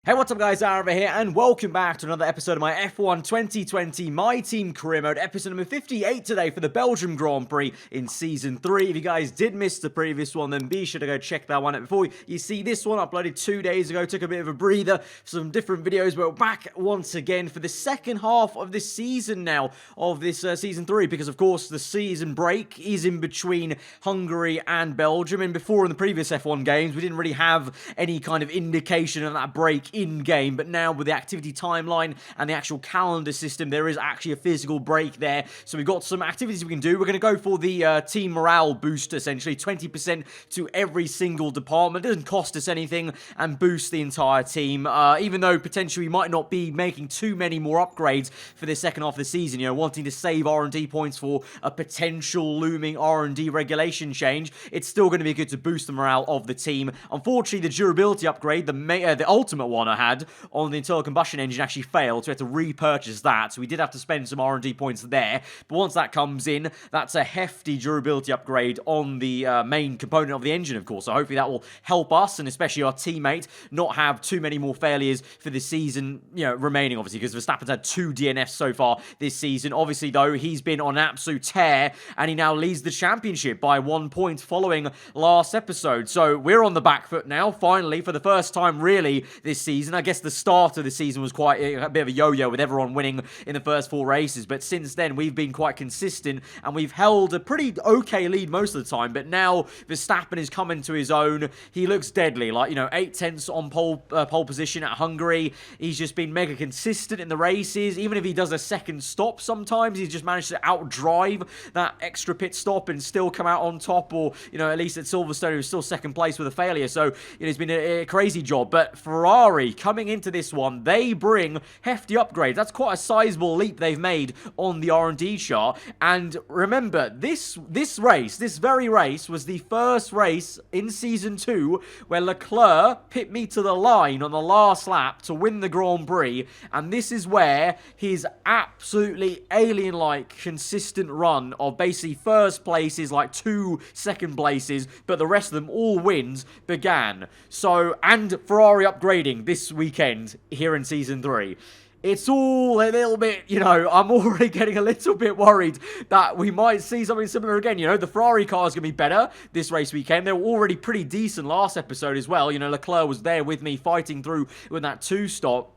Hey, what's up guys, aarava here, and welcome back to another episode of my F1 2020 My Team Career Mode, episode number 58 today for the Belgian Grand Prix in Season 3. If you guys did miss the previous one, then be sure to go check that one out before you see this one, uploaded 2 days ago, took a bit of a breather, some different videos, but we're back once again for the second half of this season now, of this Season 3, because of course the season break is in between Hungary and Belgium, and before in the previous F1 games, we didn't really have any kind of indication of that break in-game, but now with the activity timeline and the actual calendar system, there is actually a physical break there. So we've got some activities we can do. We're going to go for the team morale boost, essentially 20% to every single department. It doesn't cost us anything and boost the entire team, even though potentially we might not be making too many more upgrades for the second half of the season, you know, wanting to save R&D points for a potential looming R&D regulation change. It's still going to be good to boost the morale of the team. Unfortunately, the durability upgrade, the ultimate one I had on the internal combustion engine, actually failed, so we had to repurchase that, so we did have to spend some R&D points there. But once that comes in, that's a hefty durability upgrade on the main component of the engine, of course, so hopefully that will help us, and especially our teammate, not have too many more failures for the season, you know, remaining, obviously, because Verstappen's had 2 DNFs so far this season. Obviously, though, he's been on an absolute tear, and he now leads the championship by 1 point following last episode, so we're on the back foot now, finally, for the first time, really, this season. I guess the start of the season was quite a bit of a yo-yo with everyone winning in the first 4 races, but since then we've been quite consistent and we've held a pretty okay lead most of the time. But now Verstappen is coming to his own. He looks deadly, like, you know, 8/10 on pole position at Hungary. He's just been mega consistent in the races. Even if he does a second stop sometimes, he's just managed to outdrive that extra pit stop and still come out on top, or, you know, at least at Silverstone he was still second place with a failure. So, you know, it's been a crazy job. But Ferrari, coming into this one, they bring hefty upgrades. That's quite a sizable leap they've made on the R&D chart. And remember, this very race was the first race in Season 2 where Leclerc pit me to the line on the last lap to win the Grand Prix. And this is where his absolutely alien-like consistent run of basically first places, like 2 second places, but the rest of them all wins, began. So, and Ferrari upgrading this weekend here in Season 3. It's all a little bit, you know, I'm already getting a little bit worried that we might see something similar again. You know, the Ferrari car is going to be better this race weekend. They were already pretty decent last episode as well. You know, Leclerc was there with me fighting through with that 2-stop.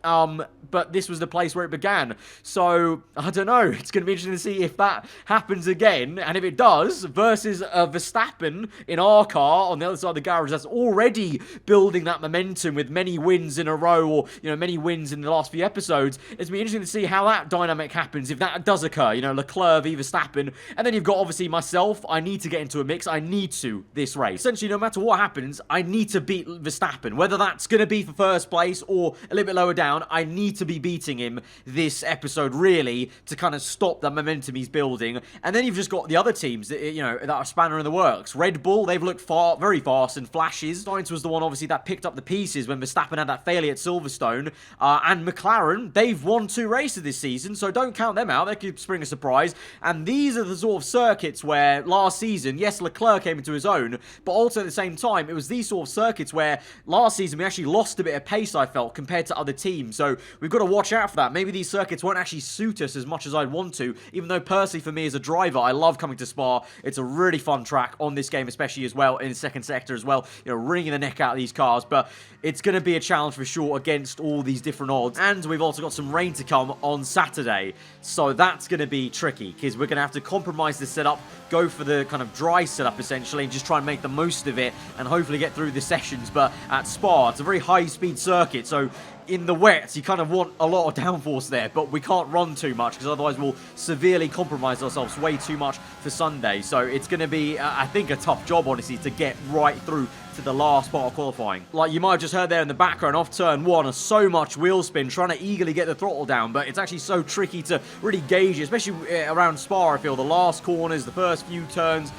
But this was the place where it began. So, I don't know. It's going to be interesting to see if that happens again. And if it does, versus Verstappen in our car on the other side of the garage, that's already building that momentum with many wins in a row, or, you know, many wins in the last few episodes. It's going to be interesting to see how that dynamic happens, if that does occur. You know, Leclerc v Verstappen. And then you've got, obviously, myself. I need to get into a mix. I need to this race. Essentially, no matter what happens, I need to beat Verstappen. Whether that's going to be for first place or a little bit lower down, I need to be beating him this episode, really, to kind of stop that momentum he's building. And then you've just got the other teams that, you know, that are spanner in the works. Red Bull, they've looked very fast and flashes. Sainz was the one, obviously, that picked up the pieces when Verstappen had that failure at Silverstone. And McLaren, they've won 2 races this season, so don't count them out. They could spring a surprise. And these are the sort of circuits where last season, yes, Leclerc came into his own, but also at the same time, it was these sort of circuits where last season we actually lost a bit of pace, I felt, compared to other teams. So we've got to watch out for that. Maybe these circuits won't actually suit us as much as I'd want to, even though personally for me as a driver, I love coming to Spa. It's a really fun track on this game, especially as well in the second sector as well, you know, wringing the neck out of these cars. But it's going to be a challenge for sure against all these different odds. And we've also got some rain to come on Saturday, so that's going to be tricky, because we're going to have to compromise the setup, go for the kind of dry setup essentially, and just try and make the most of it and hopefully get through the sessions. But at Spa, it's a very high speed circuit, so in the wets, you kind of want a lot of downforce there, but we can't run too much, because otherwise we'll severely compromise ourselves way too much for Sunday. So it's going to be, I think, a tough job, honestly, to get right through to the last part of qualifying. Like you might have just heard there in the background, off turn 1, so much wheel spin, trying to eagerly get the throttle down, but it's actually so tricky to really gauge it, especially around Spa, I feel. The last corners, the first few turns,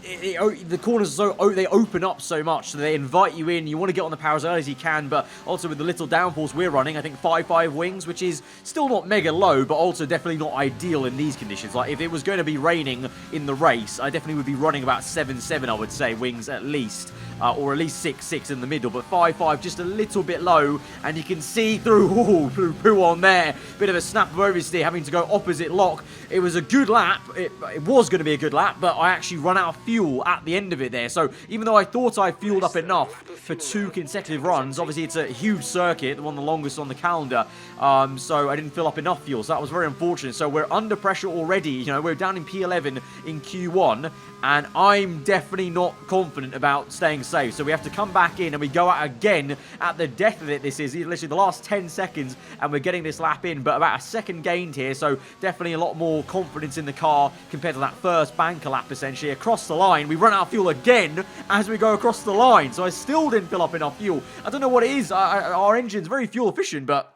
the corners are so, they open up so much, so they invite you in. You want to get on the power as early as you can, but also with the little downforce we're running, I think 5.5 wings, which is still not mega low, but also definitely not ideal in these conditions. Like, if it was going to be raining in the race, I definitely would be running about 7.7, I would say, wings at least. Or at least 6.6 in the middle, but 5.5 just a little bit low, and you can see through poo on there. Bit of a snap of oversteer, having to go opposite lock. It was a good lap. It was going to be a good lap, but I actually run out of fuel at the end of it there. So even though I thought I fueled up enough for 2 consecutive runs, obviously it's a huge circuit, one of the longest on the calendar, so I didn't fill up enough fuel, so that was very unfortunate. So we're under pressure already. You know, we're down in P11 in Q1, and I'm definitely not confident about staying safe. So we have to come back in, and we go out again at the death of it. This is literally the last 10 seconds, and we're getting this lap in, but about a second gained here, so definitely a lot more confidence in the car compared to that first banker lap, essentially. Across the line, we run out of fuel again as we go across the line, so I still didn't fill up enough fuel. I don't know what it is. Our engine's very fuel efficient, but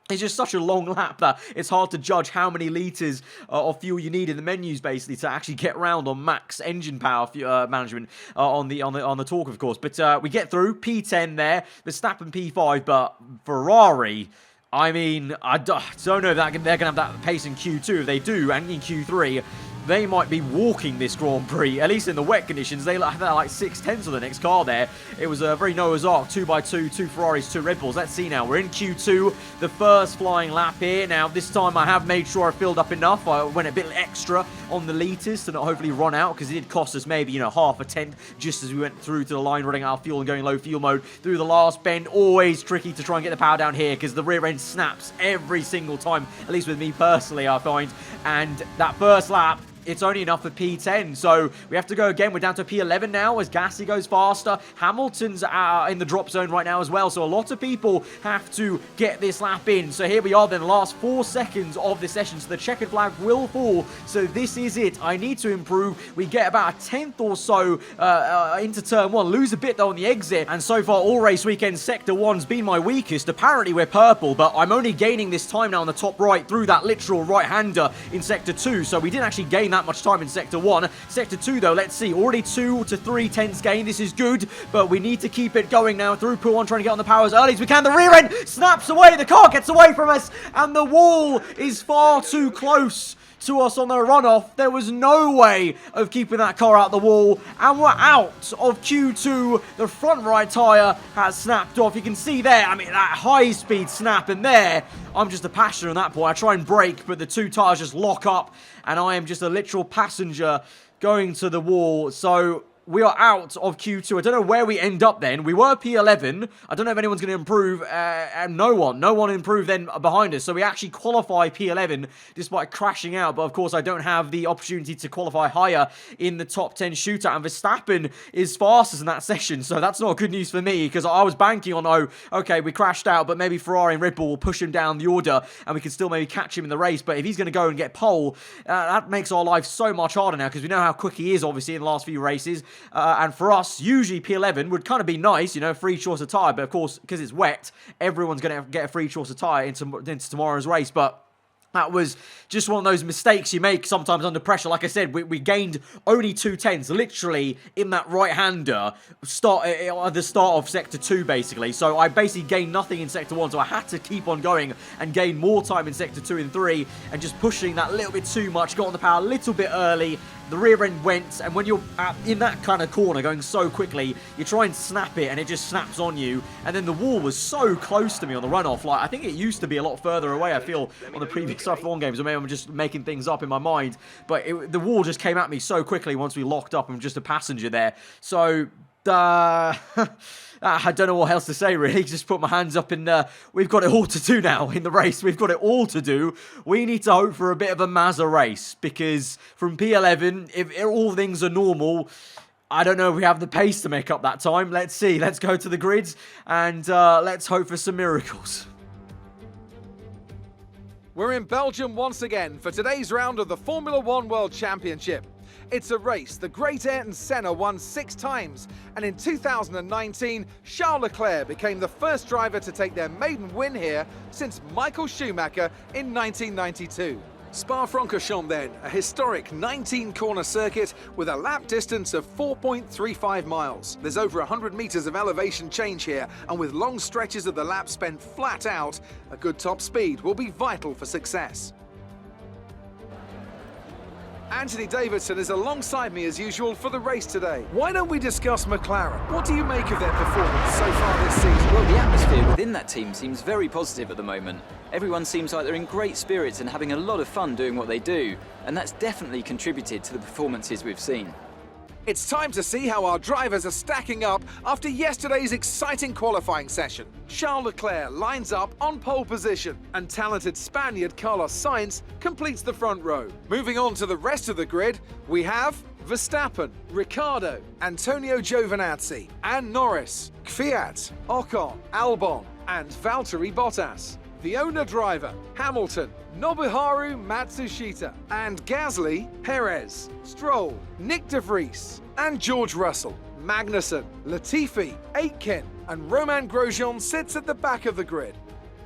it's just such a long lap that it's hard to judge how many litres of fuel you need in the menus, basically, to actually get around on max engine power management on the talk, of course. But we get through P10 there, Verstappen P5, but Ferrari, I mean, I don't know if they're going to have that pace in Q2. If they do, and in Q3, they might be walking this Grand Prix, at least in the wet conditions. They had like 6/10 of the next car there. It was a very Noah's Ark, 2x2, 2 Ferraris, 2 Red Bulls. Let's see now. We're in Q2, the first flying lap here. Now, this time I have made sure I filled up enough. I went a bit extra on the litres to not hopefully run out, because it did cost us maybe, half a tenth just as we went through to the line, running out of fuel and going low fuel mode through the last bend. Always tricky to try and get the power down here, because the rear end snaps every single time, at least with me personally, I find. And that first lap, it's only enough for P10, so we have to go again. We're down to P11 now as Gasly goes faster. Hamilton's in the drop zone right now as well, so a lot of people have to get this lap in. So here we are then, last 4 seconds of the session, so the checkered flag will fall. So this is it. I need to improve. We get about a tenth or so into turn 1, lose a bit though on the exit, and so far all race weekend, Sector 1's been my weakest. Apparently we're purple, but I'm only gaining this time now on the top right through that literal right-hander in Sector 2, so we didn't actually gain that much time in Sector 1. Sector 2 though, let's see, already 2 to 3 tenths gain. This is good, but we need to keep it going now through Pool 1, trying to get on the power as early as we can. The rear end snaps away, the car gets away from us, and the wall is far too close to us on the runoff. There was no way of keeping that car out the wall, and we're out of Q2. The front right tyre has snapped off. You can see there, I mean, that high-speed snap, and there, I'm just a passenger on that point. I try and brake, but the 2 tyres just lock up, and I am just a literal passenger going to the wall. So we are out of Q2. I don't know where we end up then. We were P11. I don't know if anyone's going to improve. And no one improved then behind us. So we actually qualify P11 despite crashing out. But of course, I don't have the opportunity to qualify higher in the top 10 shootout. And Verstappen is fastest in that session. So that's not good news for me, because I was banking on, oh, okay, we crashed out, but maybe Ferrari and Red Bull will push him down the order and we can still maybe catch him in the race. But if he's going to go and get pole, that makes our life so much harder now, because we know how quick he is, obviously, in the last few races. And for us, usually P11 would kind of be nice, free choice of tyre. But of course, because it's wet, everyone's going to get a free choice of tyre into tomorrow's race. But that was just one of those mistakes you make sometimes under pressure. Like I said, we gained only 2 tenths, literally, in that right-hander at the start of Sector 2, basically. So I basically gained nothing in Sector 1, so I had to keep on going and gain more time in Sector 2 and 3, and just pushing that little bit too much, got on the power a little bit early. The rear end went, and when you're in that kind of corner going so quickly, you try and snap it, and it just snaps on you. And then the wall was so close to me on the runoff. Like, I think it used to be a lot further away, I feel, on the previous F1 games, or maybe I'm just making things up in my mind. But the wall just came at me so quickly once we locked up. I'm just a passenger there. So, I don't know what else to say, really. Just put my hands up, and we've got it all to do now in the race. We've got it all to do. We need to hope for a bit of a Mazda race, because from P11, if all things are normal, I don't know if we have the pace to make up that time. Let's see. Let's go to the grids, and let's hope for some miracles. We're in Belgium once again for today's round of the Formula 1 World Championship. It's a race the great Ayrton Senna won 6 times, and in 2019, Charles Leclerc became the first driver to take their maiden win here since Michael Schumacher in 1992. Spa-Francorchamps then, a historic 19-corner circuit with a lap distance of 4.35 miles. There's over 100 metres of elevation change here, and with long stretches of the lap spent flat out, a good top speed will be vital for success. Anthony Davidson is alongside me as usual for the race today. Why don't we discuss McLaren? What do you make of their performance so far this season? Well, the atmosphere within that team seems very positive at the moment. Everyone seems like they're in great spirits and having a lot of fun doing what they do, and that's definitely contributed to the performances we've seen. It's time to see how our drivers are stacking up after yesterday's exciting qualifying session. Charles Leclerc lines up on pole position, and talented Spaniard Carlos Sainz completes the front row. Moving on to the rest of the grid, we have Verstappen, Ricciardo, Antonio Giovinazzi, and Norris, Kvyat, Ocon, Albon, and Valtteri Bottas. The owner driver, Hamilton, Nobuharu Matsushita, and Gasly, Perez, Stroll, Nick de Vries, and George Russell. Magnussen, Latifi, Aitken, and Romain Grosjean sits at the back of the grid.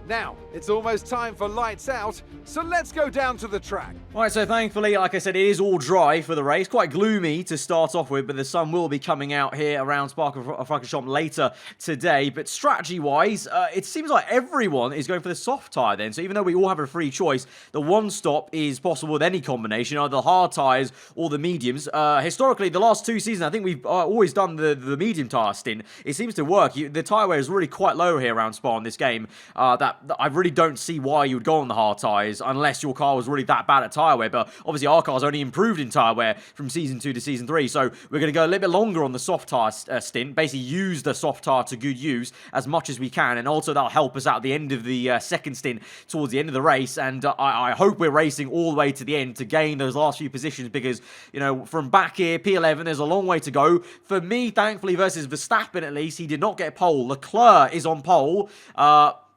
Now, it's almost time for lights out, so let's go down to the track. Right, so thankfully, like I said, it is all dry for the race. Quite gloomy to start off with, but the sun will be coming out here around Spa-Francorchamps later today. But strategy-wise, it seems like everyone is going for the soft tyre then. So even though we all have a free choice, the one stop is possible with any combination, either the hard tyres or the mediums. Historically, the last 2 seasons, I think we've always done the medium tyre stint. It seems to work. The tyre wear is really quite low here around Spa in this game. That I really don't see why you would go on the hard tyres unless your car was really that bad at tyre wear. But obviously our car's only improved in tyre wear from Season 2 to Season 3. So we're going to go a little bit longer on the soft tyre stint. Basically use the soft tyre to good use as much as we can. And also that'll help us out at the end of the second stint towards the end of the race. And I hope we're racing all the way to the end to gain those last few positions. Because, you know, from back here, P11, there's a long way to go. For me, thankfully, versus Verstappen at least, he did not get pole. Leclerc is on pole.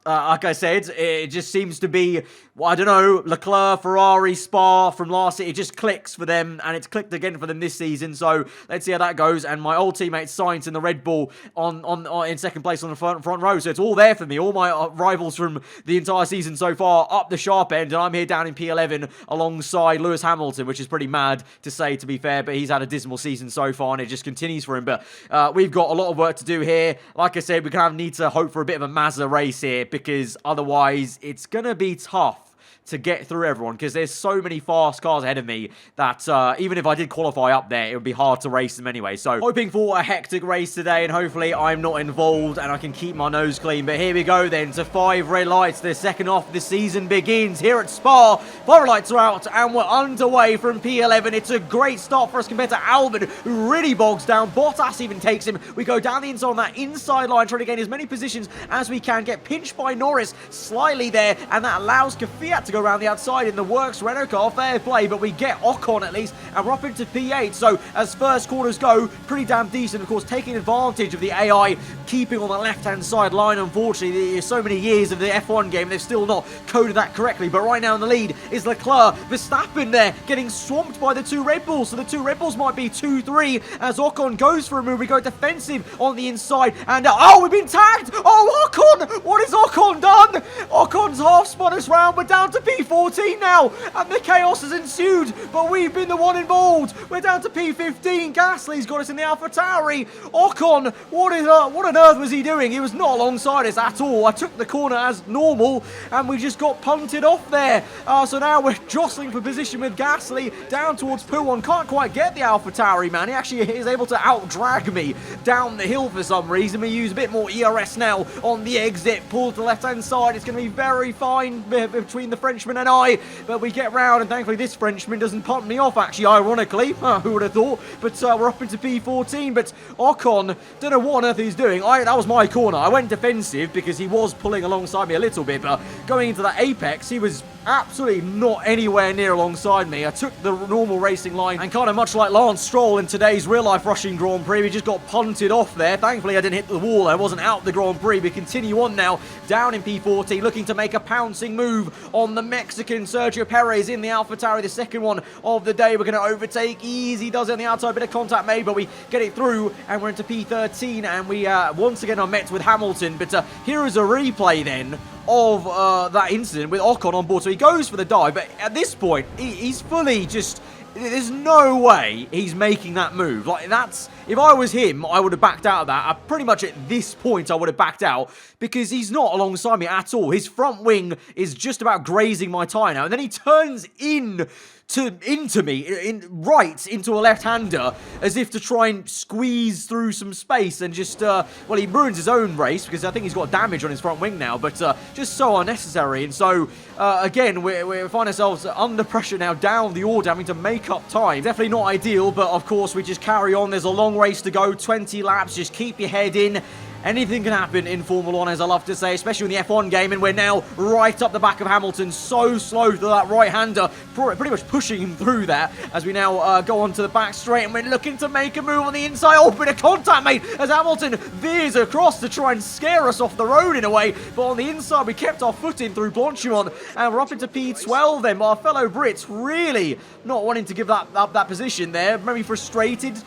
Like I said, it just seems to be, well, I don't know, Leclerc, Ferrari, Spa from last year. It just clicks for them, and it's clicked again for them this season. So let's see how that goes. And my old teammate Sainz in the Red Bull on in second place on the front row. So it's all there for me. All my rivals from the entire season so far up the sharp end, and I'm here down in P11 alongside Lewis Hamilton, which is pretty mad to say, to be fair. But he's had a dismal season so far, and it just continues for him. But we've got a lot of work to do here. Like I said, we're going to need to hope for a bit of a Mazda race here, because otherwise it's going to be tough to get through everyone, because there's so many fast cars ahead of me that even if I did qualify up there, it would be hard to race them anyway. So hoping for a hectic race today, and hopefully I'm not involved and I can keep my nose clean. But here we go then to 5 red lights. The second half of the season begins here at Spa. 5 lights are out and we're underway from P11. It's a great start for us compared to Albon, who really bogs down. Bottas even takes him. We go down the inside on that inside line, trying to gain as many positions as we can. Get pinched by Norris slightly there, and that allows Kvyat to go around the outside in the works Renault car. Fair play, but we get Ocon at least, and we're up into P8. So as first corners go, pretty damn decent. Of course, taking advantage of the AI keeping on the left-hand side line. Unfortunately, so many years of the F1 game, they've still not coded that correctly. But right now in the lead is Leclerc. Verstappen there getting swamped by the 2 Red Bulls. So the 2 Red Bulls might be 2-3 as Ocon goes for a move. We go defensive on the inside, and oh, we've been tagged. Oh, Ocon! What has Ocon done? Ocon's half spun us round. We're down to P14 now, and the chaos has ensued, but we've been the one involved. We're down to P15. Gasly's got us in the AlphaTauri. Ocon, what on earth was he doing? He was not alongside us at all. I took the corner as normal, and we just got punted off there. So now we're jostling for position with Gasly down towards P1. Can't quite get the AlphaTauri, man. He actually is able to out-drag me down the hill for some reason. We use a bit more ERS now on the exit. Pull to the left-hand side. It's going to be very fine between the Frenchman and I, but we get round, and thankfully this Frenchman doesn't punt me off, actually, ironically. Who would have thought? But we're up into P14, but Ocon, don't know what on earth he's doing. That was my corner. I went defensive because he was pulling alongside me a little bit, but going into that apex, he was absolutely not anywhere near alongside me. I took the normal racing line, and kind of much like Lance Stroll in today's real-life Russian Grand Prix, we just got punted off there. Thankfully, I didn't hit the wall. I wasn't out the Grand Prix. We continue on now, down in P14, looking to make a pouncing move on the Mexican Sergio Perez in the AlphaTauri, the second one of the day. We're going to overtake. Easy does it on the outside. Bit of contact made, but we get it through, and we're into P13, and we once again are met with Hamilton. But here is a replay then of that incident with Ocon on board. So he goes for the dive, but at this point, he's fully just... There's no way he's making that move. Like, that's... If I was him, I would have backed out of that. Pretty much at this point, I would have backed out because he's not alongside me at all. His front wing is just about grazing my tyre now. And then he turns into me, right into a left-hander, as if to try and squeeze through some space and just, well, he ruins his own race because I think he's got damage on his front wing now, but just so unnecessary. And so, again, we find ourselves under pressure now, down the order, having to make up time. Definitely not ideal, but of course, we just carry on. There's a long race to go, 20 laps, just keep your head in. Anything can happen in Formula 1, as I love to say, especially in the F1 game, and we're now right up the back of Hamilton, so slow to that right-hander, pretty much pushing him through there, as we now go onto the back straight, and we're looking to make a move on the inside. Oh, bit of contact, mate, as Hamilton veers across to try and scare us off the road in a way, but on the inside, we kept our foot in through Blanchimont, and we're up into P12 then, but our fellow Brits really not wanting to give up that position there, very frustrated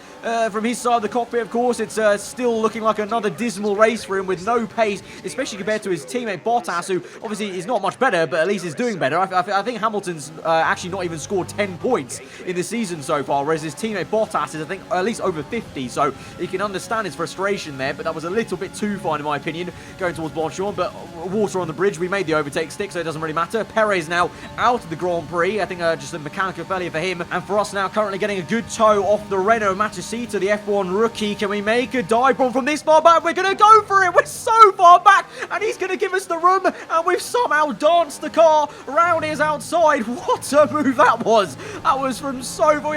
from his side of the cockpit, of course. It's still looking like another dismal race for him with no pace, especially compared to his teammate Bottas, who obviously is not much better, but at least is doing better. I think Hamilton's actually not even scored 10 points in the season so far, whereas his teammate Bottas is, I think, at least over 50, so you can understand his frustration there, but that was a little bit too fine, in my opinion, going towards Blanchimont, but water on the bridge. We made the overtake stick, so it doesn't really matter. Perez now out of the Grand Prix. I think just a mechanical failure for him, and for us now currently getting a good toe off the Renault Matsushita, the F1 rookie. Can we make a dive bomb from this far back? We're going to go for it. We're so far back, and he's going to give us the room, and we've somehow danced the car around his outside. What a move that was. That was from so far.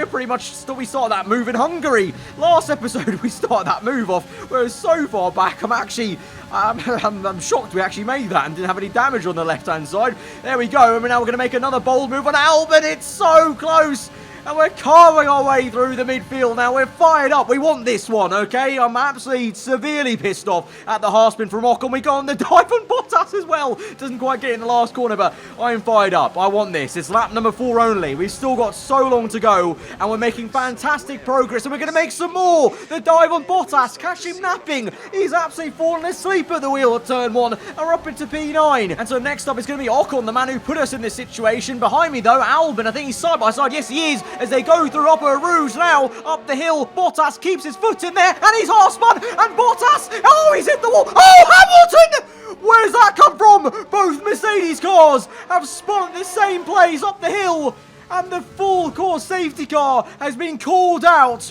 We started that move in Hungary. Last episode, we started that move off. We're so far back. I'm shocked we actually made that and didn't have any damage on the left-hand side. There we go. And now we're going to make another bold move on Albon. It's so close. And we're carving our way through the midfield now. We're fired up. We want this one, okay? I'm absolutely severely pissed off at the half spin from Ocon. We go on the dive on Bottas as well. Doesn't quite get in the last corner, but I'm fired up. I want this. It's lap number 4 only. We've still got so long to go, and we're making fantastic progress, and we're going to make some more. The dive on Bottas. Catch him napping. He's absolutely fallen asleep at the wheel at turn 1, and we're up into P9. And so next up is going to be Ocon, the man who put us in this situation. Behind me, though, Albon. I think he's side by side. Yes, he is. As they go through Upper Rouge now, up the hill. Bottas keeps his foot in there, and he's half spun, and Bottas, oh, he's hit the wall. Oh, Hamilton! Where's that come from? Both Mercedes cars have spun at the same place up the hill, and the full course safety car has been called out.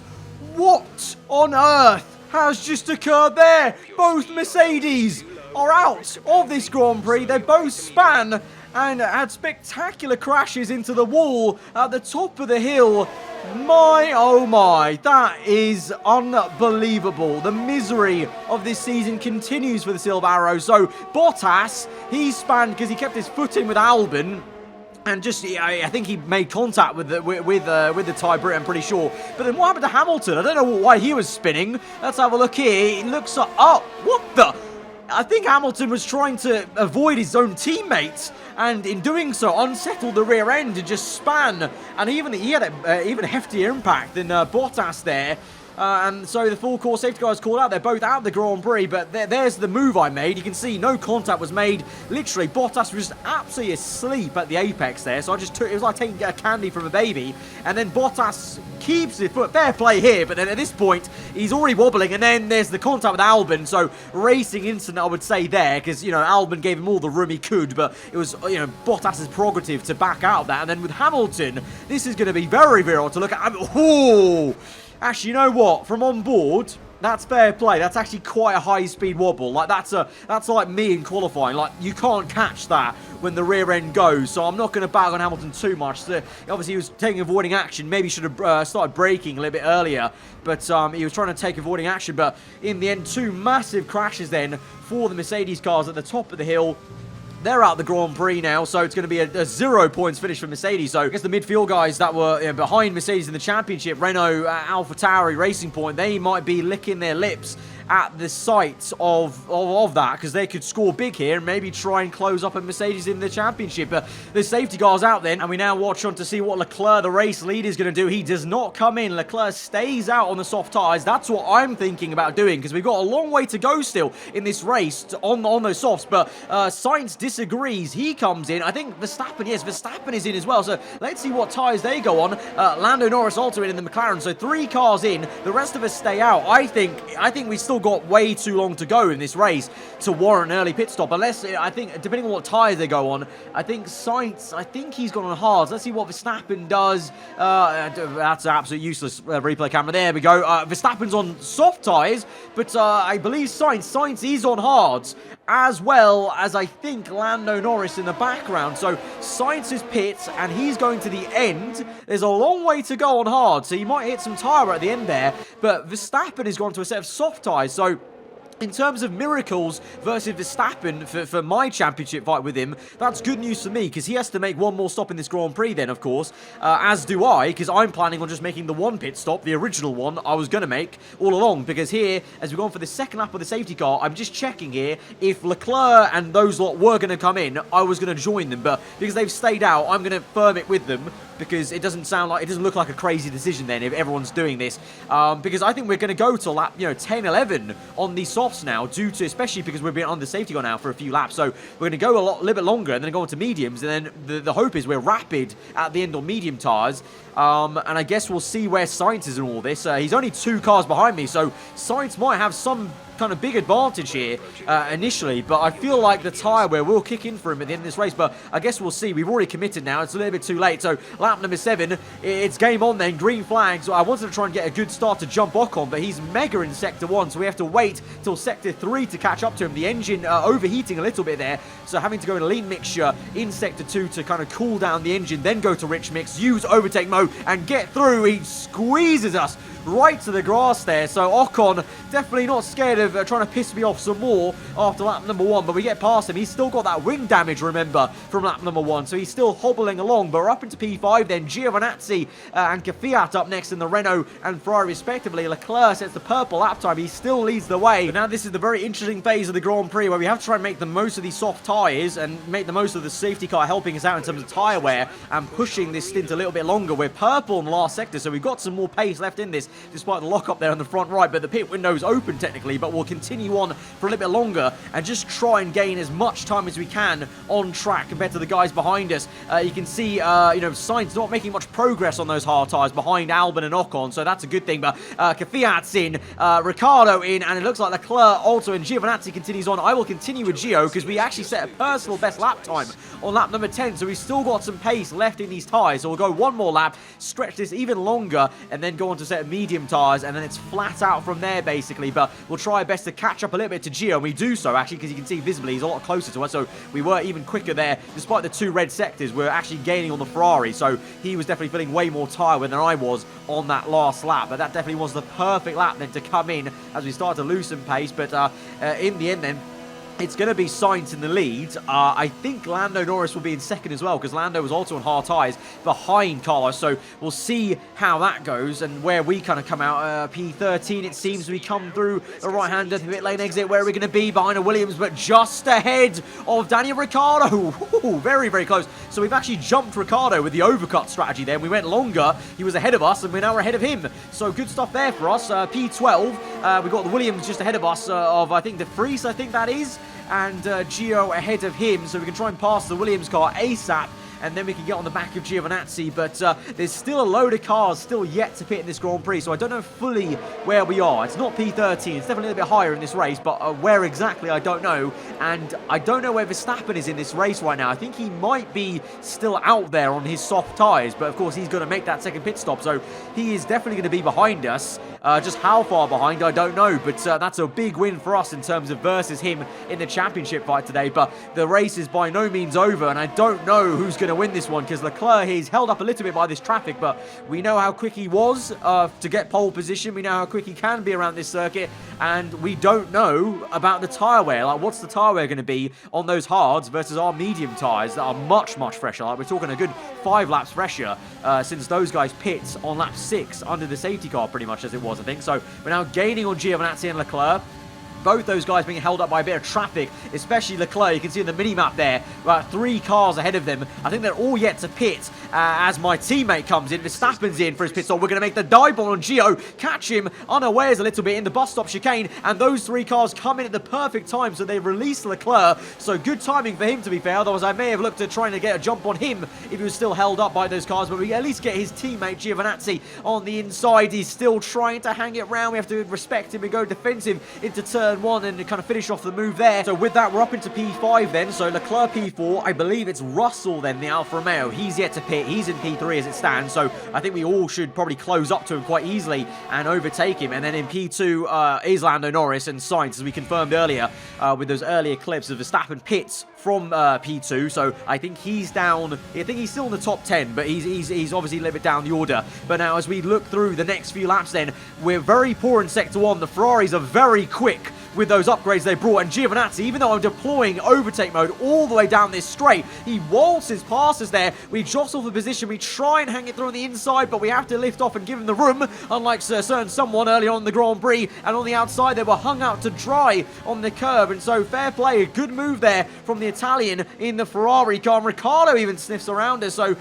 What on earth has just occurred there? Both Mercedes are out of this Grand Prix. They both span and had spectacular crashes into the wall at the top of the hill. My, oh my, that is unbelievable. The misery of this season continues for the Silver Arrow. So Bottas, he spanned because he kept his foot in with Albon. And just, I think he made contact with the Thai Brit, I'm pretty sure. But then what happened to Hamilton? I don't know why he was spinning. Let's have a look here. It looks like, oh, what the? I think Hamilton was trying to avoid his own teammates, and in doing so, unsettled the rear end and just span. And he had an even heftier impact than Bottas there. And so the full course safety car is called out. They're both out of the Grand Prix, but there's the move I made. You can see no contact was made. Literally, Bottas was just absolutely asleep at the apex there. So I just took, it was like taking a candy from a baby. And then Bottas keeps his foot. Fair play here, but then at this point, he's already wobbling. And then there's the contact with Albon. So racing incident, I would say there, because, you know, Albon gave him all the room he could. But it was, you know, Bottas's prerogative to back out of that. And then with Hamilton, this is going to be very, very hard to look at. Oh! Actually, you know what? From on board, that's fair play. That's actually quite a high-speed wobble. Like, that's like me in qualifying. Like, you can't catch that when the rear end goes. So I'm not going to bag on Hamilton too much. So, obviously, he was taking avoiding action. Maybe should have started braking a little bit earlier. But he was trying to take avoiding action. But in the end, 2 massive crashes then for the Mercedes cars at the top of the hill. They're out the Grand Prix now, so it's going to be a 0 points finish for Mercedes. So I guess the midfield guys that were behind Mercedes in the championship, Renault, AlphaTauri, Racing Point, they might be licking their lips at the sight of that, because they could score big here and maybe try and close up a Mercedes in the championship. But the safety car's out then, and we now watch on to see what Leclerc, the race leader, is going to do. He does not come in. Leclerc stays out on the soft tyres. That's what I'm thinking about doing, because we've got a long way to go still in this race on those softs. But Sainz disagrees. He comes in. I think Verstappen, yes, Verstappen is in as well. So let's see what tyres they go on. Lando Norris also in the McLaren. So 3 cars in. The rest of us stay out. I think we still got way too long to go in this race to warrant an early pit stop. Unless, I think, depending on what tyres they go on, I think Sainz, I think he's gone on hards. Let's see what Verstappen does. That's an absolute useless replay camera. There we go. Verstappen's on soft tyres, but I believe Sainz is on hards, as well as I think Lando Norris in the background. So Sainz is pit, and he's going to the end. There's a long way to go on hard, so he might hit some tyre at the end there, but Verstappen has gone to a set of soft tyres. So in terms of miracles versus Verstappen for my championship fight with him, that's good news for me, because he has to make one more stop in this Grand Prix then, of course, as do I, because I'm planning on just making the one pit stop, the original one I was going to make all along, because here, as we're going for the second lap of the safety car, I'm just checking here, if Leclerc and those lot were going to come in, I was going to join them, but because they've stayed out, I'm going to firm it with them, because it doesn't look like a crazy decision then if everyone's doing this, because I think we're going to go to lap 10, 11 on these softs now, especially because we've been on the safety car now for a few laps, so we're going to go a little bit longer and then go into mediums, and then the hope is we're rapid at the end on medium tyres, and I guess we'll see where Sainz is in all this. He's only 2 cars behind me, so Sainz might have some kind of big advantage here initially, but I feel like the tyre wear will kick in for him at the end of this race, but I guess we'll see. We've already committed now. It's a little bit too late, so lap number 7, it's game on then, green flag. So I wanted to try and get a good start to jump Ocon, but he's mega in sector 1, so we have to wait till sector 3 to catch up to him. The engine overheating a little bit there, so having to go in a lean mixture in sector 2 to kind of cool down the engine, then go to rich mix, use overtake mode, and get through. He squeezes us right to the grass there, so Ocon definitely not scared of trying to piss me off some more after lap number 1, but we get past him. He's still got that wing damage, remember, from lap number 1, so he's still hobbling along, but we're up into P5 then. Giovinazzi and Kvyat up next in the Renault and Ferrari respectively. Leclerc sets the purple lap time. He still leads the way, but now this is the very interesting phase of the Grand Prix where we have to try and make the most of these soft tyres and make the most of the safety car helping us out in terms of tyre wear and pushing this stint a little bit longer. We're purple in the last sector, so we've got some more pace left in this, despite the lock up there on the front right, but the pit window's open technically, but we'll continue on for a little bit longer and just try and gain as much time as we can on track compared to the guys behind us. You can see, Sainz not making much progress on those hard tyres behind Albon and Ocon, so that's a good thing, but Kvyat's in, Ricciardo in, and it looks like Leclerc also, and Giovinazzi continues on. I will continue with Gio, because we actually set a personal best lap time on lap number 10, so we've still got some pace left in these tyres, so we'll go one more lap, stretch this even longer, and then go on to set a medium tyres, and then it's flat out from there basically, but we'll try our best to catch up a little bit to Gio, and we do so actually, because you can see visibly he's a lot closer to us, so we were even quicker there. Despite the 2 red sectors, we're actually gaining on the Ferrari, so he was definitely feeling way more tyre than I was on that last lap, but that definitely was the perfect lap then to come in as we start to lose some pace, but in the end then, it's going to be Sainz in the lead. I think Lando Norris will be in second as well, because Lando was also on hard tyres behind Carlos. So we'll see how that goes and where we kind of come out. P13, it seems we come through the right-hander pit lane exit. Where are we going to be? Behind a Williams, but just ahead of Daniel Ricciardo. Ooh, very, very close. So we've actually jumped Ricciardo with the overcut strategy there. We went longer. He was ahead of us, and we're now ahead of him. So good stuff there for us. P12, we've got the Williams just ahead of us of, I think, the Prix, I think that is. And Gio ahead of him, so we can try and pass the Williams car ASAP, and then we can get on the back of Giovinazzi, but there's still a load of cars still yet to pit in this Grand Prix, so I don't know fully where we are. It's not P13, it's definitely a little bit higher in this race, but where exactly, I don't know, and I don't know where Verstappen is in this race right now. I think he might be still out there on his soft tyres, but of course he's going to make that second pit stop, so he is definitely going to be behind us. Just how far behind, I don't know, but that's a big win for us in terms of versus him in the championship fight today, but the race is by no means over, and I don't know who's going to win this one, because Leclerc, he's held up a little bit by this traffic, but we know how quick he was to get pole position. We know how quick he can be around this circuit, and we don't know about the tyre wear. Like, what's the tyre wear going to be on those hards versus our medium tyres that are much, much fresher? Like, we're talking a good 5 laps fresher since those guys pit on lap 6 under the safety car, pretty much as it was. was, I think. So we're now gaining on Giovinazzi and Leclerc. Both those guys being held up by a bit of traffic, especially Leclerc. You can see in the mini-map there, about 3 cars ahead of them. I think they're all yet to pit as my teammate comes in. Verstappen's in for his pit stop. We're going to make the dive bomb on Gio, catch him unawares a little bit in the bus stop chicane, and those 3 cars come in at the perfect time, so they release Leclerc. So good timing for him, to be fair. Otherwise, I may have looked at trying to get a jump on him if he was still held up by those cars, but we at least get his teammate Giovinazzi on the inside. He's still trying to hang it round. We have to respect him and go defensive into turn 1 and kind of finish off the move there. So with that, we're up into P5 then. So Leclerc P4, I believe it's Russell then, the Alfa Romeo. He's yet to pit. He's in P3 as it stands. So I think we all should probably close up to him quite easily and overtake him. And then in P2 is Lando Norris and Sainz, as we confirmed earlier with those earlier clips of Verstappen pits from P2. So I think he's down. I think he's still in the top 10, but he's obviously a little bit down the order. But now as we look through the next few laps then, we're very poor in Sector 1. The Ferraris are very quick with those upgrades they brought, and Giovinazzi, even though I'm deploying overtake mode all the way down this straight, he waltzes past us there. We jostle for position, we try and hang it through on the inside, but we have to lift off and give him the room, unlike certain someone earlier on the Grand Prix, and on the outside they were hung out to dry on the curb, and so fair play, a good move there from the Italian in the Ferrari car, and Ricciardo even sniffs around us, so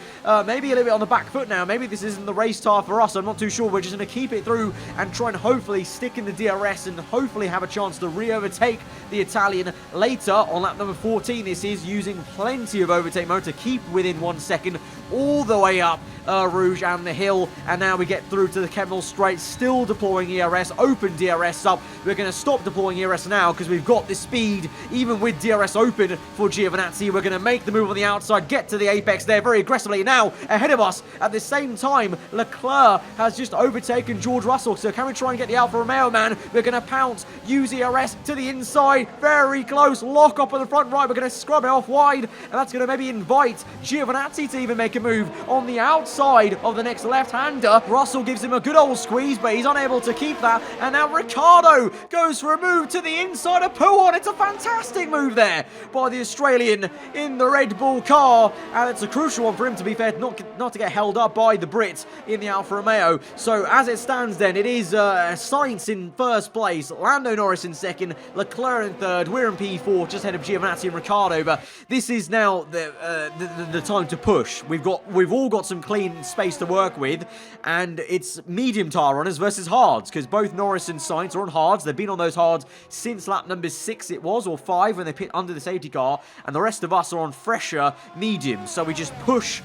maybe a little bit on the back foot now. Maybe this isn't the race car for us, I'm not too sure. We're just going to keep it through and try and hopefully stick in the DRS and hopefully have a chance to re-overtake the Italian later on lap number 14. This is using plenty of overtake mode to keep within 1 second all the way up Rouge and the hill, and now we get through to the Kemmel Straight, still deploying ERS, open DRS up. We're going to stop deploying ERS now because we've got the speed, even with DRS open for Giovinazzi. We're going to make the move on the outside, get to the apex there very aggressively. Now, ahead of us, at the same time, Leclerc has just overtaken George Russell, so can we try and get the Alfa Romeo man? We're going to pounce, use ERS to the inside, very close, lock up on the front right. We're going to scrub it off wide, and that's going to maybe invite Giovinazzi to even make a move on the outside of the next left-hander. Russell gives him a good old squeeze, but he's unable to keep that, and now Ricciardo goes for a move to the inside of Pouon. It's a fantastic move there by the Australian in the Red Bull car, and it's a crucial one for him, to be fair, not to get held up by the Brit in the Alfa Romeo. So as it stands then, it is Sainz in first place, Lando Norris in second, Leclerc in third, we're in P4, just ahead of Giovinazzi and Ricciardo, but this is now the time to push. We've all got some clean space to work with, and it's medium tire runners versus hards, because both Norris and Sainz are on hards. They've been on those hards since lap number 6 it was, or 5 when they pit under the safety car, and the rest of us are on fresher mediums. So we just push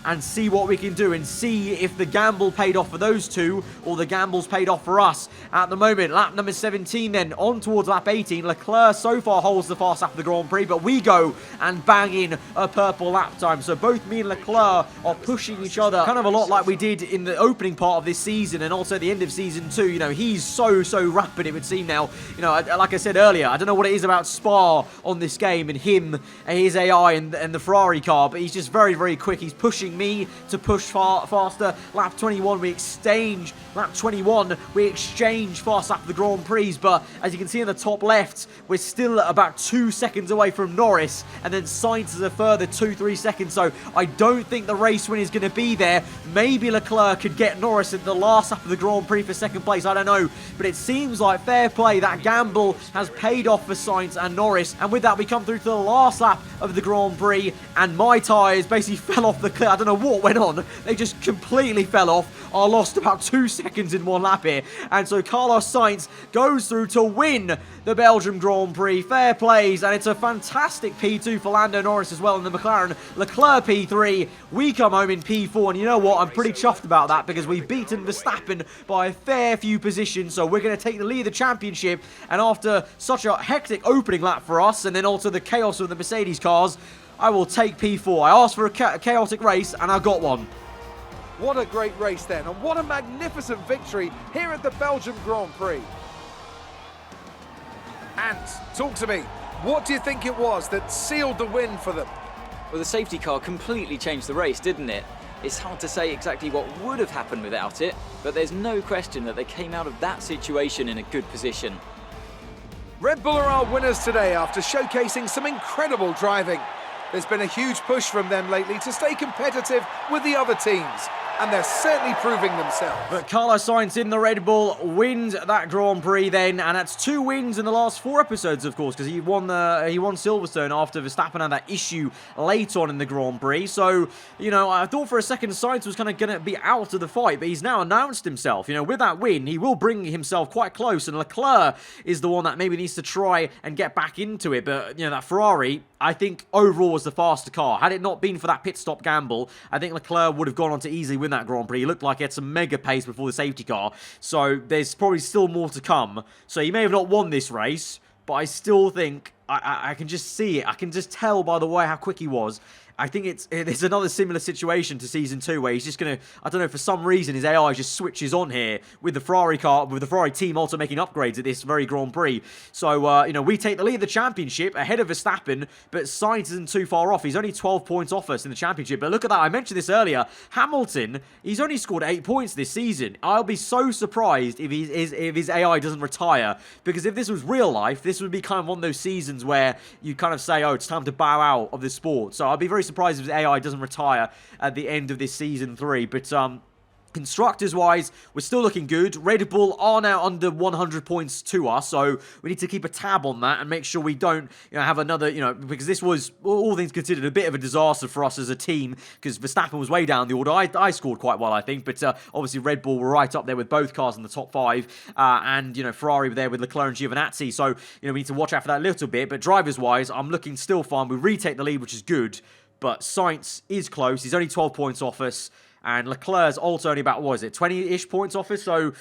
and see what we can do and see if the gamble paid off for those two or the gamble's paid off for us at the moment. Lap number 17 then, on towards lap 18. Leclerc so far holds the fast lap of the Grand Prix, but we go and bang in a purple lap time. So both me and Leclerc are pushing each other kind of a lot like we did in the opening part of this season and also the end of season 2. You know, he's so rapid, it would seem now. You know, like I said earlier, I don't know what it is about Spa on this game and him and his AI and the Ferrari car, but he's just very quick. He's pushing me to push faster. Lap 21 we exchange. Lap 21 we exchange fast lap of the Grand Prix, but as you can see in the top left, we're still about 2 seconds away from Norris, and then Sainz is a further 2-3 seconds, so I don't think the race win is going to be there. Maybe Leclerc could get Norris in the last lap of the Grand Prix for second place, I don't know, but it seems like fair play. That gamble has paid off for Sainz and Norris, and with that we come through to the last lap of the Grand Prix, and my tyres basically fell off the cliff. I don't know what went on, they just completely fell off. I lost about 2 seconds in one lap here, and so Carlos Sainz goes through to win the Belgian Grand Prix. Fair plays, and it's a fantastic P2 for Lando Norris as well in the McLaren. Leclerc P3, we come home in P4, and you know what, I'm pretty chuffed about that because we've beaten Verstappen by a fair few positions, so we're going to take the lead of the championship, and after such a hectic opening lap for us, and then also the chaos of the Mercedes cars, I will take P4. I asked for a chaotic race, and I got one. What a great race then, and what a magnificent victory here at the Belgian Grand Prix. Ant, talk to me. What do you think it was that sealed the win for them? Well, the safety car completely changed the race, didn't it? It's hard to say exactly what would have happened without it, but there's no question that they came out of that situation in a good position. Red Bull are our winners today after showcasing some incredible driving. There's been a huge push from them lately to stay competitive with the other teams. and they're certainly proving themselves. But Carlos Sainz in the Red Bull wins that Grand Prix then, and that's 2 wins in the last 4 episodes, of course, because he won Silverstone after Verstappen had that issue late on in the Grand Prix. So, you know, I thought for a second Sainz was kind of going to be out of the fight, but he's now announced himself. You know, with that win, he will bring himself quite close, and Leclerc is the one that maybe needs to try and get back into it. But, you know, that Ferrari, I think overall was the faster car. Had it not been for that pit stop gamble, I think Leclerc would have gone on to easily win that Grand Prix. He looked like he had some mega pace before the safety car, so there's probably still more to come. So he may have not won this race, but I still think I can just see it. I can just tell by the way how quick he was. I think it's another similar situation to Season 2 where he's just going to, I don't know, for some reason his AI just switches on here with the Ferrari car, with the Ferrari team also making upgrades at this very Grand Prix. So, you know, we take the lead of the championship ahead of Verstappen, but Sainz isn't too far off. He's only 12 points off us in the championship. But look at that, I mentioned this earlier, Hamilton, he's only scored 8 points this season. I'll be so surprised if his AI doesn't retire, because if this was real life, this would be kind of one of those seasons where you kind of say, oh, it's time to bow out of the sport. So I'd be very surprised if his AI doesn't retire at the end of this Season 3. But, constructors-wise, we're still looking good. Red Bull are now under 100 points to us, so we need to keep a tab on that and make sure we don't, you know, have another, you know, because this was, all things considered, a bit of a disaster for us as a team, because Verstappen was way down the order. I scored quite well, I think, but obviously Red Bull were right up there with both cars in the top 5, and, you know, Ferrari were there with Leclerc and Giovinazzi, so, you know, we need to watch out for that a little bit. But drivers-wise, I'm looking still fine. We retake the lead, which is good, but Sainz is close. He's only 12 points off us. And Leclerc's also only about, what is it, 20-ish points off us? So,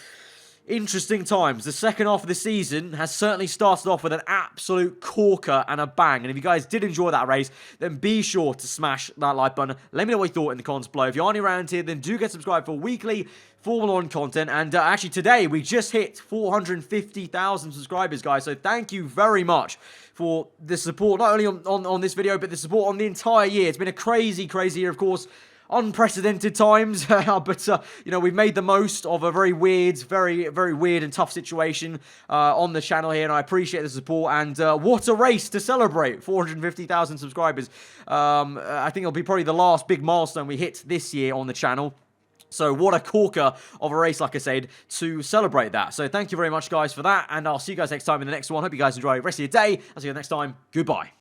interesting times. The second half of the season has certainly started off with an absolute corker and a bang. And if you guys did enjoy that race, then be sure to smash that like button. Let me know what you thought in the comments below. If you aren't around here, then do get subscribed for weekly Formula 1 content. And actually today, we just hit 450,000 subscribers, guys. So thank you very much for the support, not only on this video, but the support on the entire year. It's been a crazy, crazy year, of course. Unprecedented times, but, you know, we've made the most of a very weird, very weird and tough situation on the channel here, and I appreciate the support, and what a race to celebrate 450,000 subscribers. I think it'll be probably the last big milestone we hit this year on the channel. So what a corker of a race, like I said, to celebrate that. So thank you very much, guys, for that, and I'll see you guys next time in the next one. Hope you guys enjoy the rest of your day. I'll see you next time. Goodbye.